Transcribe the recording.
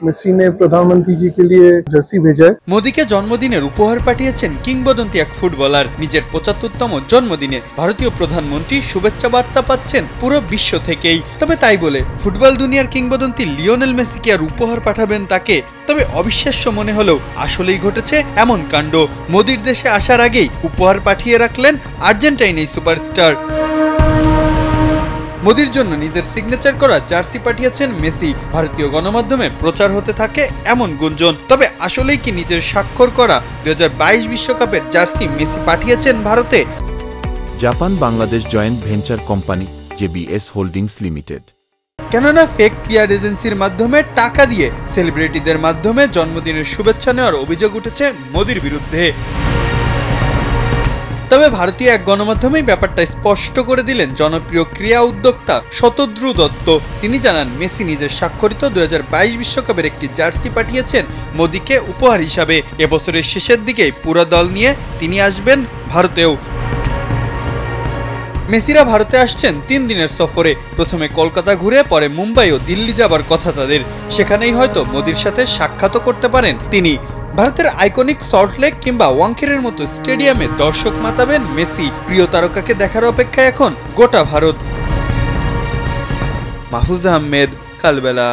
Messi ने प्रधानमंत्री जी के लिए जर्सी भेजा है। মোদীকে জন্মদিনের উপহার পাঠিয়েছেন কিংবদন্তি এক ফুটবলার। নিজের ৭৫তম জন্মদিনে ভারতীয় প্রধানমন্ত্রী শুভেচ্ছা বার্তা পাচ্ছেন পুরো বিশ্ব থেকেই। তবে তাই বলে ফুটবল দুনিয়ার কিংবদন্তি লিওনেল মেসিকে আর উপহার পাঠাবেন তাকে? তবে অবিশ্বাস্য মনে হলেও আসলেই ঘটেছে এমন কাণ্ড। মোদীর দেশে আসার আগেই উপহার পাঠিয়ে রাখলেন আর্জেন্টাইন এই সুপারস্টার। মোদির জন্য নিজের সিগনেচার করা জার্সি পাঠিয়েছেন মেসি। ভারতীয় গণমাধ্যমে প্রচার হতে থাকে এমন গুঞ্জন। তবে আসলেই কি নিজের স্বাক্ষর করা ২০২২ বিশ্বকাপের জার্সি মেসি পাঠিয়েছেন ভারতে? Japan Bangladesh joint venture company JBS holdings limited. কেননা ফেক পিআর এজেন্সির মাধ্যমে টাকা দিয়ে সেলিব্রিটিদের মাধ্যমে জন্মদিনের শুভেচ্ছা নেওয়ার অভিযোগ উঠেছে মোদির বিরুদ্ধে। তবে ভারতীয় এক গণমাধ্যমেই ব্যাপারটা স্পষ্ট করে দিলেন জনপ্রিয় ক্রীড়া উদ্যোক্তা শতদ্রু দত্ত। তিনি জানান, মেসি নিজের স্বাক্ষরিত ২০২২ বিশ্বকাপের একটি জার্সি পাঠিয়েছেন মোদিকে উপহার হিসাবে। এবছরের শেষের দিকেই পুরো দল নিয়ে তিনি আসবেন ভারতেও। মেসিরা ভারতে আসছেন ৩ দিনের সফরে। প্রথমে কলকাতা ঘুরে পরে মুম্বাই ও দিল্লি যাবার কথা তাদের। সেখানেই হয়তো মোদির সাথে সাক্ষাৎও করতে পারেন তিনি। ভারতের আইকনিক সল্টলেক কিংবা ওয়াংখেড়ের মতো স্টেডিয়ামে দর্শক মাতাবেন মেসি। প্রিয় তারকাকে দেখার অপেক্ষায় এখন গোটা ভারত। মাহফুজ আহমেদ, কালবেলা।